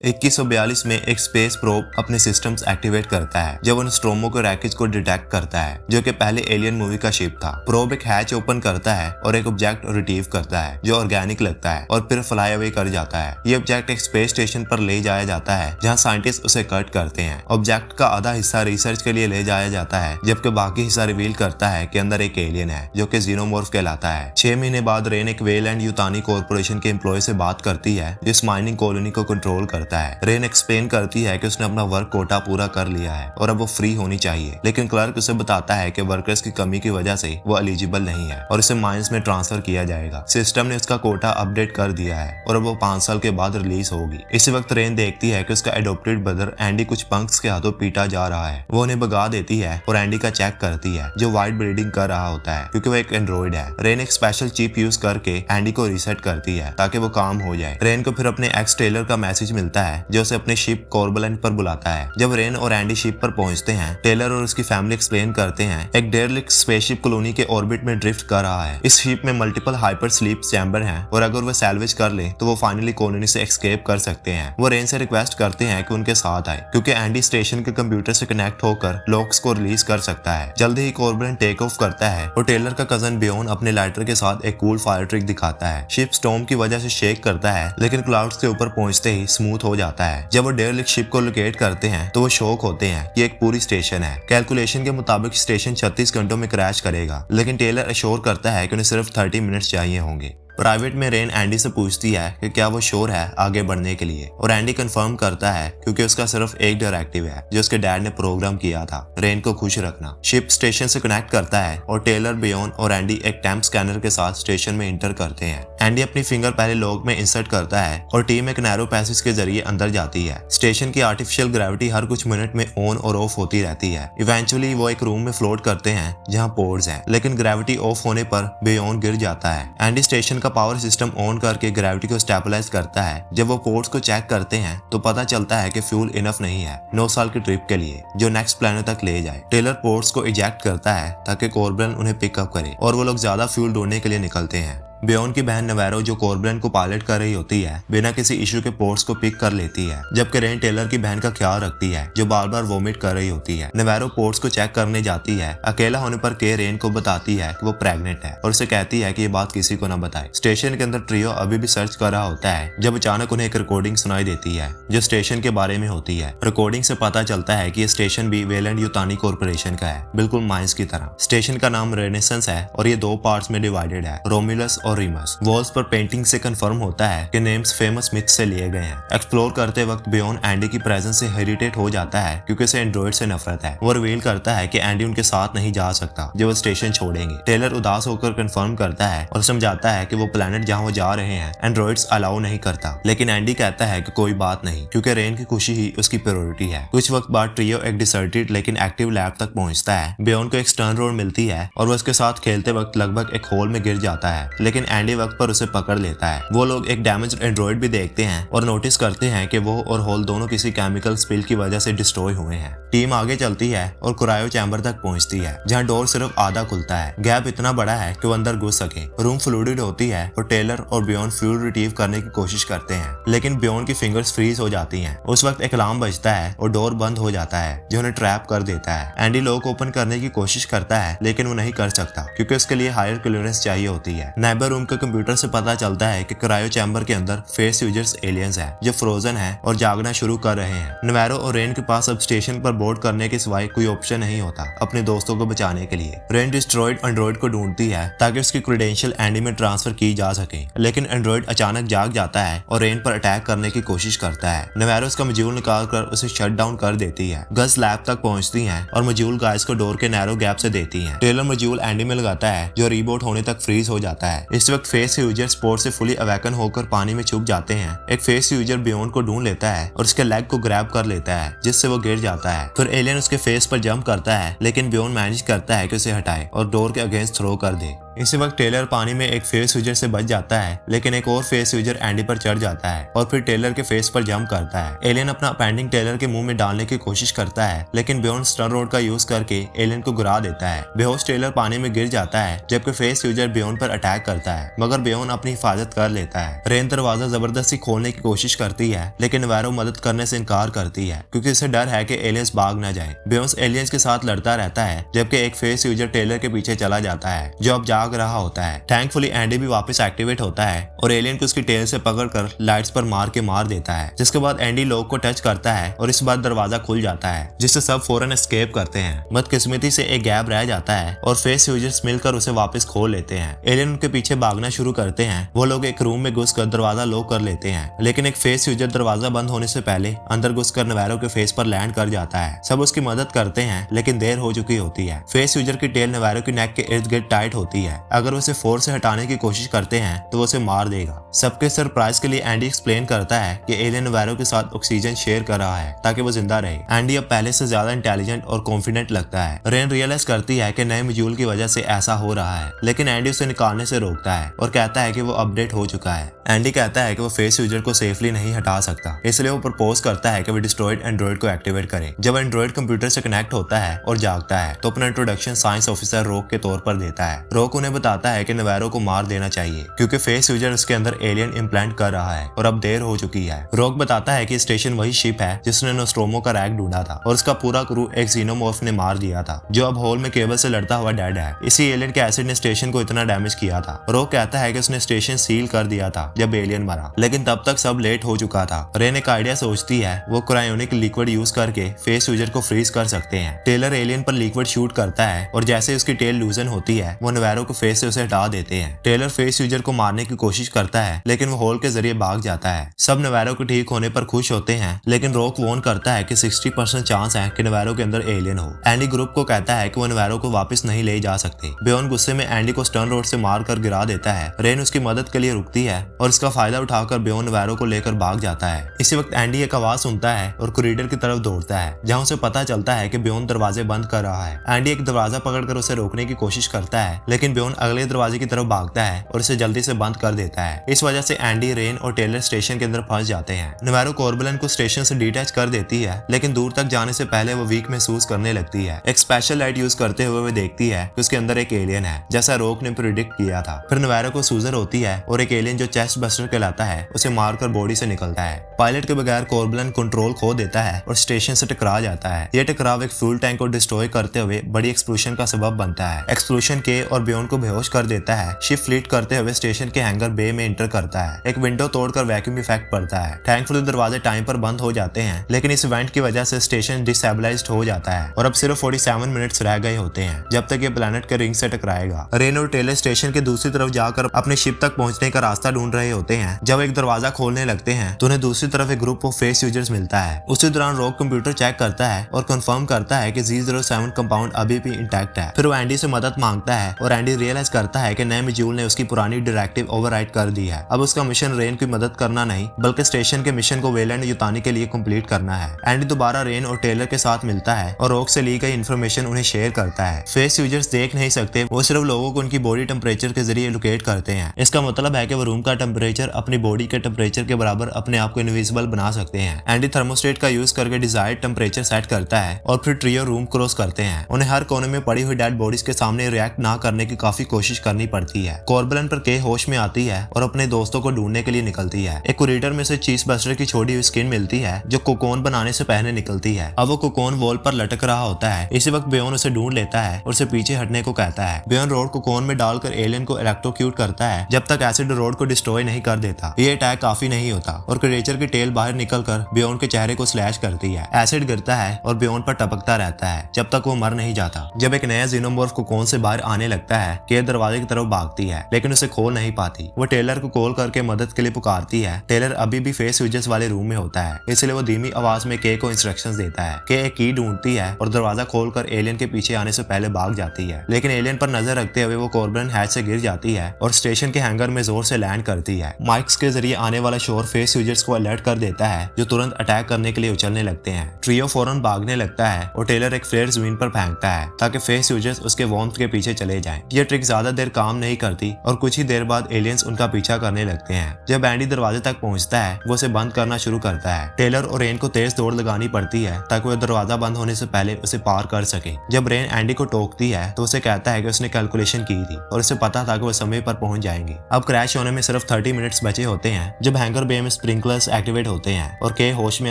2142 में एक space probe अपने सिस्टम्स एक्टिवेट करता है जब वो नोस्ट्रोमो के रैकेज को डिटेक्ट करता है, जो कि पहले एलियन मूवी का शिप था। प्रोब एक हैच ओपन करता है और एक ऑब्जेक्ट रिट्रीव करता है जो ऑर्गेनिक लगता है और फिर फ्लाई अवे कर जाता है। ये ऑब्जेक्ट एक स्पेस स्टेशन पर ले जाया जाता है जहाँ साइंटिस्ट उसे कट करते हैं। ऑब्जेक्ट का आधा हिस्सा रिसर्च के लिए ले जाया जाता है, जबकि बाकी हिस्सा रिवील करता है कि अंदर एक एलियन है जो कि जीनोमॉर्फ कहलाता है। 6 महीने बाद रेन एक वेलैंड यूतानी कॉर्पोरेशन के एम्प्लॉय से बात करती है जो इस माइनिंग कॉलोनी को कंट्रोल करता है। रेन एक्सप्लेन करती है कि उसने अपना वर्क कोटा पूरा कर लिया है और अब वो फ्री होनी चाहिए, लेकिन क्लर्क उसे बताता है कि वर्कर्स की कमी की वजह से वो एलिजिबल नहीं है और इसे माइंस में ट्रांसफर किया जाएगा। सिस्टम ने उसका कोटा अपडेट कर दिया है और अब वो 5 साल के बाद रिलीज होगी। इसी वक्त रेन देखती है कि उसका एडोप्टेड ब्रदर एंडी कुछ पंक्स के हाथों पीटा जा रहा है। वो उन्हें भगा देती है और एंडी का चेक करती है जो वाइट ब्रीडिंग कर रहा होता है क्योंकि वो एक एंड्रॉइड है। रेन एक स्पेशल चिप यूज करके एंडी को रीसेट करती है ताकि वो काम हो जाए। रेन को फिर अपने एक्स टेलर का मैसेज मिलता है जो उसे अपने शिप कॉर्बलैंड पर बुलाता है। जब रेन और एंडी शिप पर पहुंचते हैं, टेलर और उसकी फैमिली एक्सप्लेन करते हैं एक डेरलिक्ट स्पेसशिप कॉलोनी के ऑर्बिट में ड्रिफ्ट कर रहा है। इस शिप में मल्टीपल हाइपर स्लीप चैम्बर हैं और अगर वो सैल्वेज कर ले तो वो फाइनली कॉलोनी से एस्केप कर सकते हैं। वो रेन से रिक्वेस्ट करते हैं कि उनके साथ आए क्योंकि एंडी स्टेशन के कंप्यूटर से कनेक्ट होकर लॉक्स को रिलीज कर सकता है। जल्दी ही कॉर्बलैंड टेक ऑफ करता है और टेलर का कजन बियोन अपने लाइटर के साथ एक कूल फायर ट्रिक दिखाता है। शिप स्टॉर्म की वजह से शेक करता है लेकिन क्लाउड्स के ऊपर पहुंचते ही स्मूथ हो जाता है। जब वो डेरलिक्ट शिप को लोकेट करते हैं तो वो शॉक होते हैं कि एक पूरी स्टेशन है। कैलकुलेशन के मुताबिक स्टेशन 36 घंटों में क्रैश करेगा, लेकिन टेलर अश्योर करता है कि उन्हें सिर्फ 30 मिनट्स चाहिए होंगे। प्राइवेट में रेन एंडी से पूछती है कि क्या वो श्योर है आगे बढ़ने के लिए और एंडी कंफर्म करता है क्योंकि उसका सिर्फ एक डायरेक्टिव है जो उसके डैड ने प्रोग्राम किया था, रेन को खुश रखना। शिप स्टेशन से कनेक्ट करता है और टेलर, बियोन और एंडी एक टेम्प स्कैनर के साथ स्टेशन में इंटर करते हैं। एंडी अपनी फिंगर पहले लॉक में इंसर्ट करता है और टीम एक नैरो पैसेज के जरिए अंदर जाती है। स्टेशन की आर्टिफिशियल ग्रेविटी हर कुछ मिनट में ऑन और ऑफ होती रहती है। इवेंचुअली वो एक रूम में फ्लोट करते हैं जहाँ पोर्ट्स हैं, लेकिन ग्रेविटी ऑफ होने पर बियोन गिर जाता है। एंडी स्टेशन का पावर सिस्टम ऑन करके ग्रेविटी को स्टेबलाइज करता है। जब वो पोर्ट्स को चेक करते हैं तो पता चलता है कि फ्यूल इनफ नहीं है 9 साल की ट्रिप के लिए जो नेक्स्ट प्लेनेट तक ले जाए। टेलर पोर्ट्स को इजेक्ट करता है ताकि कॉर्बलैंड उन्हें पिकअप करे और वो लोग ज्यादा फ्यूल ढूंढने के लिए निकलते हैं। बियोन की बहन नवेरो जो कॉर्बलैंड को पायलट कर रही होती है बिना किसी इशू के पोर्ट्स को पिक कर लेती है, जबकि रेन टेलर की बहन का ख्याल रखती है जो बार बार वोमिट कर रही होती है। नवेरो पोर्ट्स को चेक करने जाती है। अकेला होने पर के रेन को बताती है कि वो प्रेग्नेंट है और उसे कहती है कि ये बात किसी को न बताए। स्टेशन के अंदर ट्रियो अभी भी सर्च कर रहा होता है जब अचानक उन्हें एक रिकॉर्डिंग सुनाई देती है जो स्टेशन के बारे में होती है। रिकॉर्डिंग से पता चलता है कि ये स्टेशन भी वेलैंड यूतानी कॉर्पोरेशन का है, बिल्कुल माइंस की तरह। स्टेशन का नाम रेनेसेंस है और ये 2 पार्ट्स में डिवाइडेड है, रोमुलस और रीमस। वॉल्स पर पेंटिंग से कंफर्म होता है कि नेम्स फेमस मिथ से लिए गए हैं। एक्सप्लोर करते वक्त बियोन एंडी की प्रेजेंस से हेरिटेट हो जाता है क्योंकि उसे एंड्रॉइड से नफरत है। वो रिवील करता है कि एंडी उनके साथ नहीं जा सकता जब वो स्टेशन छोड़ेंगे। टेलर उदास होकर कंफर्म करता है और समझाता है कि वो प्लेनेट जहाँ वो जा रहे हैं एंड्रॉइड्स अलाउ नहीं करता, लेकिन एंडी कहता है कि कोई बात नहीं क्योंकि रेन की खुशी ही उसकी प्रायोरिटी है। कुछ वक्त बाद ट्रियो एक डिसर्टेड लेकिन एक्टिव लैब तक पहुंचता है। बियोन को एक स्टर्न रोड मिलती है और वो उसके साथ खेलते वक्त लगभग एक होल में गिर जाता है, लेकिन एंडी वक्त पर उसे पकड़ लेता है। वो लोग एक डैमेज्ड एंड्रॉइड भी देखते हैं और नोटिस करते हैं कि वो और होल दोनों किसी केमिकल स्पिल की वजह से डिस्ट्रॉय हुए हैं। टीम आगे चलती है और क्रायो चैम्बर तक पहुंचती है जहां डोर सिर्फ आधा खुलता है। गैप इतना बड़ा है कि वो अंदर घुस सके। रूम फ्लूइड होती है और टेलर और बियोन फ्यूल रिट्रीव करने की कोशिश करते हैं, लेकिन बियोन की फिंगर्स फ्रीज हो जाती हैं। उस वक्त एक अलार्म बजता है और डोर बंद हो जाता है जो उन्हें ट्रैप कर देता है। एंडी लॉक ओपन करने की कोशिश करता है लेकिन वो नहीं कर सकता क्योंकि उसके लिए हायर क्लियरेंस चाहिए होती है। नेबर रूम के कंप्यूटर से पता चलता है कि क्रायो चैम्बर के अंदर फेस यूजर्स एलियंस हैं जो फ्रोजन हैं और जागना शुरू कर रहे हैं। नवेरो और रेन के पास अब स्टेशन पर बोर्ड करने के सिवाय कोई ऑप्शन नहीं होता अपने दोस्तों को बचाने के लिए। रेन डिस्ट्रॉयड एंड्रॉइड को ढूंढती है ताकि उसकी क्रेडेंशियल एंडी में ट्रांसफर की जा सके, लेकिन एंड्रॉइड अचानक जाग जाता है और रेन पर अटैक करने की कोशिश करता है। नवेरो उसका मॉड्यूल निकाल कर उसे शट डाउन कर देती है। गस लैब तक पहुंचती है और मॉड्यूल गाइस को डोर के नैरो गैप से देती है। टेलर मॉड्यूल एंडी में लगाता है जो रीबोट होने तक फ्रीज हो जाता है। इस वक्त फेस यूजर स्पोर्ट से फुली अवेकन होकर पानी में छुप जाते हैं। एक फेस यूजर बियोन को ढूंढ लेता है और उसके लेग को ग्रैब कर लेता है जिससे वो गिर जाता है। फिर एलियन उसके फेस पर जंप करता है लेकिन बियोन मैनेज करता है कि उसे हटाए और डोर के अगेंस्ट थ्रो कर दे। इसी वक्त टेलर पानी में एक फेस यूजर से बच जाता है, लेकिन एक और फेस यूजर एंडी पर चढ़ जाता है और फिर टेलर के फेस पर जंप करता है। एलियन अपना अपेंडिंग टेलर के मुंह में डालने की कोशिश करता है, लेकिन बेयोन स्टन रोड का यूज करके एलियन को गिरा देता है। बेहोश टेलर पानी में गिर जाता है, जबकि फेस यूजर बेयोन पर अटैक करता है, मगर बेयोन अपनी हिफाजत कर लेता है। रेन दरवाजा जबरदस्ती खोलने की कोशिश करती है, लेकिन नवारो मदद करने से इनकार करती है क्योंकि उसे डर है कि एलियंस भाग न जाए। बेयोन एलियंस के साथ लड़ता रहता है, जबकि एक फेस यूजर टेलर के पीछे चला जाता है जो अब जाग रहा होता है। थैंकफुली एंडी भी वापस एक्टिवेट होता है और एलियन को उसकी टेल से पकड़कर लाइट्स पर मार देता है, जिसके बाद एंडी लोग को टच करता है और इस बार दरवाजा खुल जाता है, जिससे सब फौरन एस्केप करते हैं। बदकिस्मती से एक गैप रह जाता है और फेस यूजर्स मिलकर उसे वापस खोल लेते हैं। एलियन उनके पीछे भागना शुरू करते हैं। वो लोग एक रूम में घुसकर दरवाजा लॉक कर लेते हैं, लेकिन एक फेस यूजर दरवाजा बंद होने से पहले अंदर घुसकर नवारो के फेस पर लैंड कर जाता है। सब उसकी मदद करते हैं, लेकिन देर हो चुकी होती है। फेस यूजर की टेल नवारो की नेक के इर्द गिर्द टाइट होती है। अगर उसे फोर्स से हटाने की कोशिश करते हैं तो वो उसे मार देगा। सबके सरप्राइज के लिए एंडी एक्सप्लेन करता है कि एलियन नवारो के साथ ऑक्सीजन शेयर कर रहा है ताकि वो जिंदा रहे। एंडी अब पहले से ज्यादा इंटेलिजेंट और कॉन्फिडेंट लगता है। रेन रियलाइज करती है कि नए मॉड्यूल की वजह से ऐसा हो रहा है, लेकिन एंडी उसे निकालने से रोकता है और कहता है कि वो अपडेट हो चुका है। एंडी कहता है कि वो फेस यूजर को सेफली नहीं हटा सकता, इसलिए वो प्रपोज करता है कि वो डिस्ट्रॉयड एंड्रॉइड को एक्टिवेट करे। जब एंड्रॉइड कंप्यूटर से कनेक्ट होता है और जागता है तो अपना इंट्रोडक्शन साइंस ऑफिसर रॉक के तौर पर देता है। रॉक उन्हें बताता है कि नवारो को मार देना चाहिए क्योंकि फेस यूजर उसके अंदर एलियन इम्प्लांट कर रहा है और अब देर हो चुकी है। रॉक बताता है कि स्टेशन वही शिप है जिसने नोस्ट्रोमो का रैक ढूंढा था और उसका पूरा क्रू एक जीनोमॉर्फ ने मार दिया था, जो अब होल में केबल से लड़ता हुआ डेड है। इसी एलियन के एसिड ने स्टेशन को इतना डैमेज किया था। रॉक कहता है कि उसने स्टेशन सील कर दिया था जब एलियन मरा, लेकिन तब तक सब लेट हो चुका था। रेन एक आइडिया सोचती है, वो क्रायोनिक लिक्विड यूज करके फेस यूजर को फ्रीज कर सकते हैं। टेलर एलियन पर लिक्विड शूट करता है और जैसे उसकी टेल लूजन होती है वो नवारो को फेस से उसे हटा देते हैं। टेलर फेस यूजर को मारने की कोशिश करता है, लेकिन वो होल के जरिए भाग जाता है। सब नवारो के ठीक होने पर खुश होते हैं, लेकिन रॉक वॉर्न करता है कि 60% चांस है कि नवारो के अंदर एलियन हो। एंडी ग्रुप को कहता है कि वो नवारो को वापस नहीं ले जा सकते। बेयोन गुस्से में एंडी को स्टर्न रोड से मारकर गिरा देता है। रेन उसकी मदद के लिए रुकती है और इसका फायदा उठाकर बेयोन नवारो को लेकर भाग जाता है। इसी वक्त एंडी एक आवाज सुनता है और कॉरिडोर की तरफ दौड़ता है, जहां उसे पता चलता है कि बेयोन दरवाजे बंद कर रहा है। एंडी एक दरवाजा पकड़कर उसे रोकने की कोशिश करता है, लेकिन बेयोन अगले दरवाजे की तरफ भागता है और उसे जल्दी से बंद कर देता है। इस वजह से एंडी, रेन और टेलर स्टेशन के अंदर फंस जाते हैं। नवारो कॉर्बलन को स्टेशन से डिटैच कर देती है, लेकिन दूर तक जाने से पहले वो वीक महसूस करने लगती है। एक स्पेशल लाइट यूज करते हुए वो देखती है कि उसके अंदर एक एलियन है, जैसा रॉक ने प्रिडिक्ट किया था। फिर नवारो को सूजर होती है और एक एलियन जो चेस्ट बस्टर कहलाता है उसे मारकर बॉडी से निकलता है। पायलट के बगैर कॉर्बलन कंट्रोल खो देता है और स्टेशन से टकरा जाता है। यह टकराव एक फ्यूल टैंक को डिस्ट्रॉय करते हुए बड़ी एक्सप्लोजन का सबब बनता है। एक्सप्लोजन के और बेयोन को बेहोश कर देता है। शिप फ्लीट करते हुए स्टेशन के हैंगर बे में इंटर करता है। एक विंडो तोड़कर वैक्यूम इफेक्ट पड़ता है। थैंकफुली दरवाजे टाइम पर बंद हो जाते हैं, लेकिन इस इवेंट की वजह से स्टेशन डिस्टेबलाइज्ड हो जाता है और अब सिर्फ 47 मिनट्स रह गए होते हैं जब तक ये प्लेनेट के रिंग से टकराएगा। रेन और टेलर स्टेशन के दूसरी तरफ जाकर अपने शिप तक पहुंचने का रास्ता ढूंढ रहे होते हैं। जब एक दरवाजा खोलने लगते हैं तो उन्हें दूसरी तरफ एक ग्रुप ऑफ फेस यूजर्स मिलता है। उसी दौरान रॉक कंप्यूटर चेक करता है और कंफर्म करता है कि Z07 कंपाउंड अभी भी इंटैक्ट है। फिर वो एंडी से मदद मांगता है और एंडी रियलाइज करता है कि नए मॉड्यूल ने उसकी पुरानी डायरेक्टिव ओवरराइड कर दी है। अब उसका मिशन रेन की मदद करना नहीं, बल्कि स्टेशन के मिशन को वेलैंड युतानी के लिए कंप्लीट करना है। एंडी दोबारा रेन और टेलर के साथ मिलता है और रॉक से ली गई इन्फॉर्मेशन उन्हें शेयर करता है। फेस यूजर्स देख नहीं सकते, वो सिर्फ लोगों को उनकी बॉडी टेम्परेचर के जरिए लोकेट करते हैं। इसका मतलब है कि वो रूम का टेम्परेचर अपनी बॉडी के टेम्परेचर के बराबर अपने आप को इनविजिबल बना सकते हैं। एंडी थर्मोस्टेट का यूज करके डिजायर्ड टेम्परेचर सेट करता है और फिर ट्रियो रूम क्रॉस करते हैं। उन्हें हर कोने में पड़ी हुई डेड बॉडीज के सामने रिएक्ट ना करने की काफी कोशिश करनी पड़ती है। कॉर्बलन पर के होश में आती है और अपने दोस्तों को ढूंढने के लिए निकलती है। एक कॉरिडोर में से चीज बस्टर की छोड़ी हुई स्किन मिलती है जो कोकोन बनाने से पहले निकलती है। अब वो कोकोन वॉल पर लटक रहा होता है। इसी वक्त बेयोन उसे ढूंढ लेता है और उसे पीछे हटने को कहता है। बेयोन रोड कोकोन में डालकर एलियन को इलेक्ट्रोक्यूट करता है जब तक एसिड रोड को डिस्ट्रॉय नहीं कर देता। ये अटैक काफी नहीं होता और क्रिएचर की टेल बाहर निकलकर बेयोन के चेहरे को स्लैश करती है। एसिड गिरता है और बेयोन पर टपकता रहता है जब तक वो मर नहीं जाता। जब एक नया जीनोमॉर्फ कोकोन से बाहर आने लगता है, केयर दरवाजे की तरफ भागती है, लेकिन उसे खोल नहीं पाती। वो टेलर को कॉल करके मदद के लिए पुकारती है। टेलर अभी भी फेस यूजर्स वाले रूम में होता है, इसलिए वो धीमी आवाज में के को इंस्ट्रक्शंस देता है। के एक की ढूंढती है और दरवाजा खोलकर एलियन के पीछे आने से पहले भाग जाती है, लेकिन एलियन पर नजर रखते हुए वो कॉर्बलन हैच से गिर जाती है और स्टेशन के हैंगर में जोर से लैंड करती है। माइक्स के जरिए आने वाला शोर फेस यूजर्स को अलर्ट कर देता है, जो तुरंत अटैक करने के लिए उछलने लगते हैं। ट्रियो फौरन भागने लगता है और टेलर एक फ्लेयर जमीन पर फेंकता है ताकि फेस यूजर्स उसके वार्मथ के पीछे चले जाएं। ये ये ट्रिक ज्यादा देर काम नहीं करती और कुछ ही देर बाद एलियंस उनका पीछा करने लगते हैं। जब एंडी दरवाजे तक पहुंचता है वो उसे बंद करना शुरू करता है। टेलर और रेन को तेज दौड़ लगानी पड़ती है ताकि वो दरवाजा बंद होने से पहले उसे पार कर सके। जब रेन एंडी को टोकती है तो उसे कहता है कि उसने कैलकुलेशन की थी और उसे पता था कि वो समय पर पहुंच जाएंगे। अब क्रैश होने में सिर्फ 30 मिनट्स बचे होते हैं जब हैंगर बे में स्प्रिंकलर्स एक्टिवेट होते हैं और के होश में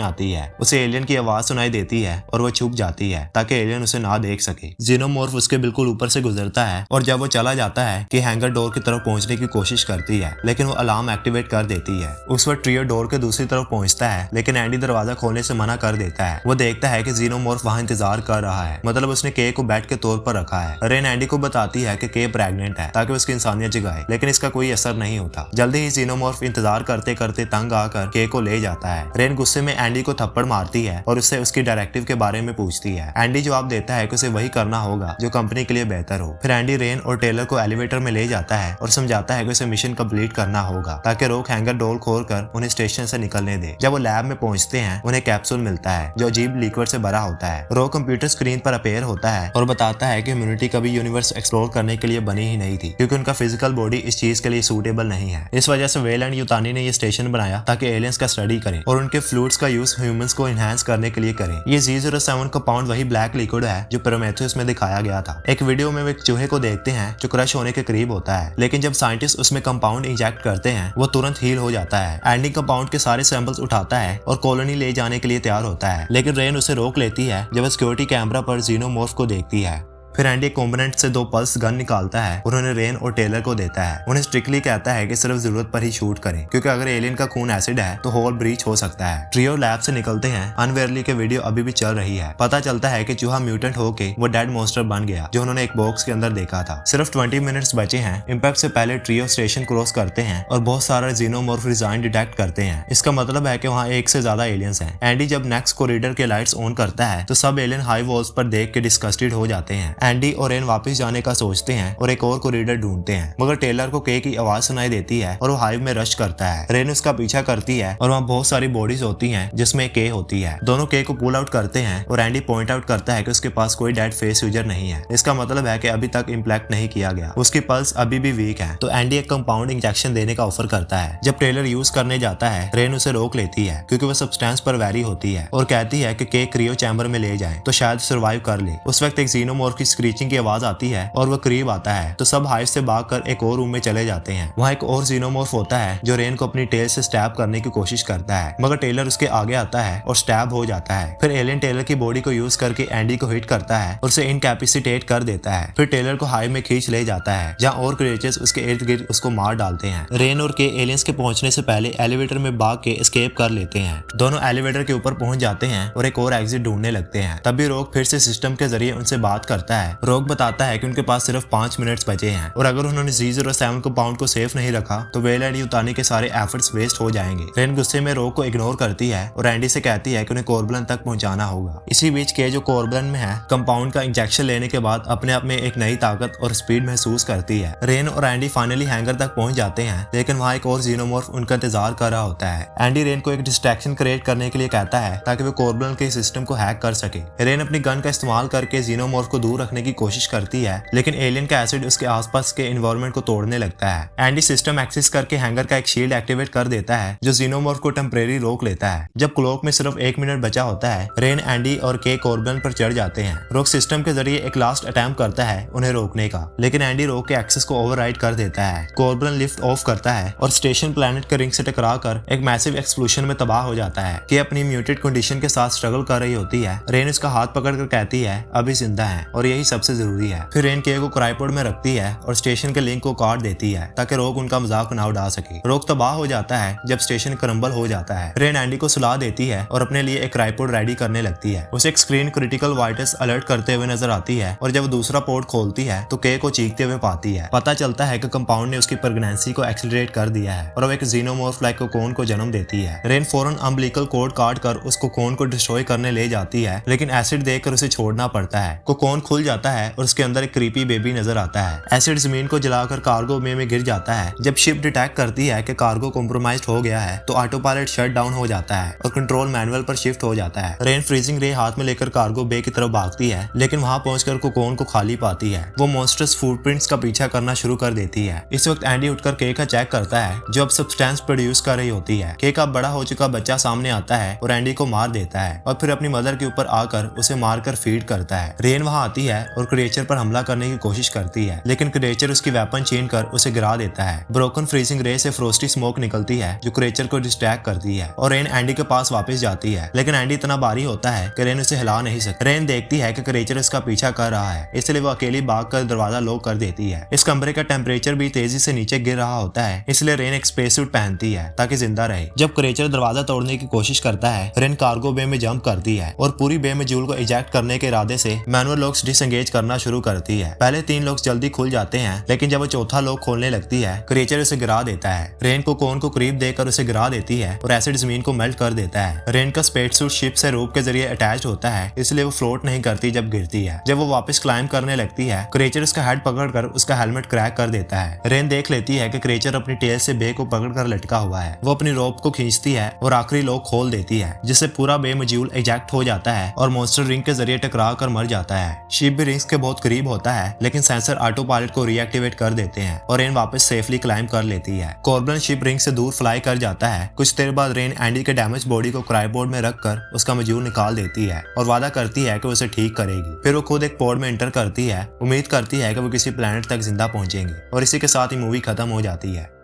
आती है। उसे एलियन की आवाज सुनाई देती है और वो छुप जाती है ताकि एलियन उसे ना देख सके। जीनोमॉर्फ उसके बिल्कुल ऊपर से गुजरता है और जब वो चला जाता है कि हैंगर डोर की तरफ पहुंचने की कोशिश करती है लेकिन वो अलार्म एक्टिवेट कर देती है। उस वक्त ट्रियो डोर के दूसरी तरफ पहुंचता है लेकिन एंडी दरवाजा खोलने से मना कर देता है। वो देखता है कि जीनोमॉर्फ वहां इंतजार कर रहा है, मतलब उसने के को बैट के तौर पर रखा है। रेन एंडी को बताती है कि के प्रेग्नेंट है ताकि उसकी इंसानियत जगाए, लेकिन इसका कोई असर नहीं होता। जल्दी ही जीनोमॉर्फ इंतजार करते करते तंग आकर के को ले जाता है। रेन गुस्से में एंडी को थप्पड़ मारती है और उससे उसकी डायरेक्टिव के बारे में पूछती है। एंडी जवाब देता है कि उसे वही करना होगा जो कंपनी के लिए बेहतर हो। फिर एंडी रेन और टेलर को एलिवेटर में ले जाता है और समझाता है कि उसे मिशन कंप्लीट करना होगा ताकि रोक हैंगर डोर खोलकर उन्हें स्टेशन से निकलने दे। जब वो लैब में पहुंचते हैं उन्हें कैप्सूल मिलता है जो अजीब लिक्विड से भरा होता है। रोक कंप्यूटर स्क्रीन पर अपेयर होता है और बताता है कि ह्यूमैनिटी कभी यूनिवर्स एक्सप्लोर करने के लिए बनी ही नहीं थी क्योंकि उनका फिजिकल बॉडी इस चीज के लिए सूटेबल नहीं है। इस वजह से वेल एंड यूतानी ने ये स्टेशन बनाया ताकि एलियंस का स्टडी करें और उनके फ्लूइड्स का यूज ह्यूमंस को एनहांस करने के लिए करें। ये Z07 कंपाउंड वही ब्लैक लिक्विड है जो प्रोमेथियस में दिखाया गया था। एक वीडियो में वो एक चूहे को देखते हैं जो क्रश होने के करीब होता है, लेकिन जब साइंटिस्ट उसमें कंपाउंड इंजेक्ट करते हैं वो तुरंत हील हो जाता है। एंडी कंपाउंड के सारे सैंपल्स उठाता है और कॉलोनी ले जाने के लिए तैयार होता है, लेकिन रेन उसे रोक लेती है जब सिक्योरिटी कैमरा पर जीनोमॉर्फ को देखती है। फिर एंडी कॉम्पोनेंट से 2 पल्स गन निकालता है और उन्हें रेन और टेलर को देता है। उन्हें स्ट्रिक्टली कहता है कि सिर्फ जरूरत पर ही शूट करें क्योंकि अगर एलियन का खून एसिड है तो होल ब्रीच हो सकता है। ट्रियो लैब से निकलते हैं। अनवेयरली के वीडियो अभी भी चल रही है। पता चलता है कि चूहा म्यूटेंट होके वो डेड मॉन्स्टर बन गया जो उन्होंने एक बॉक्स के अंदर देखा था। सिर्फ 20 मिनट्स बचे हैं। इम्पैक्ट से पहले ट्रियो स्टेशन क्रॉस करते हैं और बहुत सारा जीनोमॉर्फ डिजाइन डिटेक्ट करते हैं। इसका मतलब है कि वहाँ एक से ज्यादा एलियंस हैं। एंडी जब नेक्स्ट कॉरिडोर के लाइट्स ऑन करता है तो सब एलियन हाई वॉल्स पर देख के डिस्गस्टेड हो जाते हैं। एंडी और रेन वापस जाने का सोचते हैं और एक और कॉरिडोर ढूंढते हैं, मगर टेलर को के की आवाज सुनाई देती है और वो हाइव में रश करता है। रेन उसका पीछा करती है और वहाँ बहुत सारी बॉडीज होती हैं जिसमें के होती है। दोनों के को पुल आउट करते हैं और एंडी पॉइंट आउट करता है कि उसके पास कोई डेड फेस यूजर नहीं है। इसका मतलब है कि अभी तक इम्प्लैक्ट नहीं किया गया। उसकी पल्स अभी भी वीक है। तो एंडी एक कंपाउंड इंजेक्शन देने का ऑफर करता है। जब टेलर यूज करने जाता है रेन उसे रोक लेती है क्योंकि वो सब्सटेंस पर वेरी होती है और कहती है कि के क्रियो चैम्बर में ले जाए तो शायद सर्वाइव कर ले। उस वक्त एक जीनोमॉर्फ की स्क्रीचिंग की आवाज आती है और वो करीब आता है तो सब हाइव से भागकर एक और रूम में चले जाते हैं। वहाँ एक और जीनोमॉर्फ होता है जो रेन को अपनी टेल से स्टैब करने की कोशिश करता है, मगर टेलर उसके आगे आता है और स्टैब हो जाता है। फिर एलियन टेलर की बॉडी को यूज करके एंडी को हिट करता है और उसे इनकैपेसिटेट कर देता है। फिर टेलर को हाइव में खींच ले जाता है जहाँ और क्रिएचर्स उसके इर्द गिर्द उसको मार डालते हैं। रेन और के एलियंस के पहुंचने से पहले एलिवेटर में भाग के एस्केप कर लेते हैं। दोनों एलिवेटर के ऊपर पहुंच जाते हैं और एक और एग्जिट ढूंढने लगते हैं। तभी रोक फिर से सिस्टम के जरिए उनसे बात करता है। रोक बताता है कि उनके पास सिर्फ 5 मिनट्स बचे हैं और अगर उन्होंने Z07 कंपाउंड को सेफ नहीं रखा तो वेल एंड यूतानी के सारे एफर्ट्स वेस्ट हो जाएंगे। रेन गुस्से में रोक को इग्नोर करती है और एंडी से कहती है कि उन्हें कोरबलन तक पहुंचाना होगा। इसी बीच के जो कोरबलन में है कंपाउंड का इंजेक्शन लेने के बाद अपने आप में एक नई ताकत और स्पीड महसूस करती है। रेन और एंडी फाइनली हैंगर तक पहुंच जाते हैं, लेकिन वहाँ एक और जीनोमॉर्फ उनका इंतजार कर रहा होता है। एंडी रेन को एक डिस्ट्रैक्शन क्रिएट करने के लिए कहता है ताकि वो कोरबलन के सिस्टम को हैक कर सके। रेन अपनी गन का इस्तेमाल करके जीनोमॉर्फ को दूर रखने की कोशिश करती है, लेकिन एलियन का एसिड उसके आसपास के एनवायरनमेंट को तोड़ने लगता है। एंडी सिस्टम एक्सेस करके हैंगर का एक शील्ड एक्टिवेट कर देता है जो जीनोमॉर्फ को टेम्परेरी रोक लेता है। जब क्लॉक में सिर्फ 1 मिनट बचा होता है रेन एंडी और के कोरबलन पर चढ़ जाते हैं। रोक सिस्टम के जरिए एक लास्ट अटेम्प्ट करता है उन्हें रोकने का, लेकिन एंडी रोक के एक्सेस को ओवरराइड कर देता है। कोरबलन लिफ्ट ऑफ करता है और स्टेशन प्लैनेट के रिंग से टकरा कर एक मैसिव एक्सप्लोजन में तबाह हो जाता है। के अपनी म्यूटेड कंडीशन के साथ स्ट्रगल कर रही होती है। रेन उसका हाथ पकड़कर कहती है अभी जिंदा है और यही सबसे जरूरी है। फिर रेन के को क्राइपोड में रखती है और स्टेशन के लिंक को काट देती है ताकि रोक उनका मजाक ना उड़ा सके। रोक तबाह हो जाता है जब स्टेशन क्रम्बल हो जाता है। रेन एंडी को सुला देती है और अपने लिए एक ट्राइपॉड रेडी करने लगती है। उसे एक स्क्रीन क्रिटिकल वाइटस अलर्ट करते हुए नजर आती है और जब दूसरा पोर्ट खोलती है तो के को चीखते हुए पाती है। पता चलता है कि कंपाउंड ने उसकी प्रेगनेंसी को एक्सीलरेट कर दिया है और वो एक जीनोमॉर्फ लाइक कोकोन को जन्म देती है। रेन फौरन अम्बिलिकल कोड काट कर उस कोकोन को डिस्ट्रॉय करने ले जाती है, लेकिन एसिड देखकर उसे छोड़ना पड़ता है। कोकोन खुल जाता है और उसके अंदर एक क्रीपी बेबी नजर आता है। एसिड जमीन को जलाकर कार्गो में गिर जाता है। जब शिप डिटेक्ट करती है कि कार्गो कॉम्प्रोमाइज हो गया है तो ऑटो पायलट शट डाउन हो जाता है और कंट्रोल मैनुअल पर शिफ्ट हो जाता है। रेन फ्रीजिंग रे हाथ में लेकर कार्गो बे की तरफ भागती है, लेकिन वहां पहुंचकर कोकोन को खाली पाती है। वो मॉन्स्टर्स फुटप्रिंट्स का पीछा करना शुरू कर देती है। इस वक्त एंडी उठकर केक का चेक करता है जो अब सब्सटेंस प्रोड्यूस कर रही होती है। केक का बड़ा हो चुका बच्चा सामने आता है और एंडी को मार देता है और फिर अपनी मदर के ऊपर आकर उसे मारकर फीड करता है। रेन वहां आती है और क्रिएचर पर हमला करने की कोशिश करती है, लेकिन क्रिएचर उसकी वेपन छीन कर उसे गिरा देता है। ब्रोकन फ्रीजिंग रे से फ्रोस्टी स्मोक निकलती है जो क्रिएचर को डिस्ट्रैक्ट करती है और रेन एंडी के पास वापस जाती है, लेकिन एंडी इतना भारी होता है कि रेन उसे हिला नहीं सकती। रेन देखती है कि क्रिएचर इसका पीछा कर रहा है, इसलिए वो अकेली भागकर दरवाजा लॉक कर देती है। इस कमरे का टेम्परेचर भी तेजी से नीचे गिर रहा होता है, इसलिए रेन एक स्पेस सूट पहनती है ताकि जिंदा रहे। जब क्रिएचर दरवाजा तोड़ने की कोशिश करता है, रेन कार्गो बे में जंप करती है और पूरी बे में जूल को इजेक्ट करने के इरादे से मैनुअल लॉक्स डिसएंगेज करना शुरू करती है। पहले 3 लॉक्स जल्दी खुल जाते हैं, लेकिन जब वो चौथा लॉक खोलने लगती है, क्रिएचर उसे गिरा देता है। रेन कोकोन को करीब देकर उसे गिरा देती है और एसिड जमीन को मेल्ट कर देता है। रेन का स्पेस सूट शिप से रोप के जरिए अटैच होता है, इसलिए वो फ्लोट नहीं करती जब गिरती है। जब वो वापस क्लाइंब करने लगती है, क्रिएचर उसका हेड पकड़कर उसका हेलमेट क्रैक कर देता है। रेन देख लेती है कि क्रिएचर अपनी टेल से बे को पकड़कर लटका हुआ है। वो अपनी रोप को खींचती है और आखिरी लॉक खोल देती है, जिससे पूरा बे मॉड्यूल इजेक्ट हो जाता है और मॉन्स्टर रिंग के जरिए टकरा कर मर जाता है। शिप भी रिंग्स के बहुत करीब होता है, लेकिन सेंसर ऑटो पायलट को रीएक्टिवेट कर देते हैं और रेन वापस सेफली क्लाइंब कर लेती है। कॉर्बन शिप रिंग से दूर फ्लाई कर जाता है। कुछ देर बाद रेन एंडी के डैमेज बॉडी को क्रायोपोड में रखकर उसका मॉड्यूल निकाल देती है और वादा करती है कि उसे ठीक करेगी। फिर वो खुद एक पोड में एंटर करती है, उम्मीद करती है कि वो किसी प्लेनेट तक जिंदा पहुंचेंगे और इसी के साथ ही मूवी खत्म हो जाती है।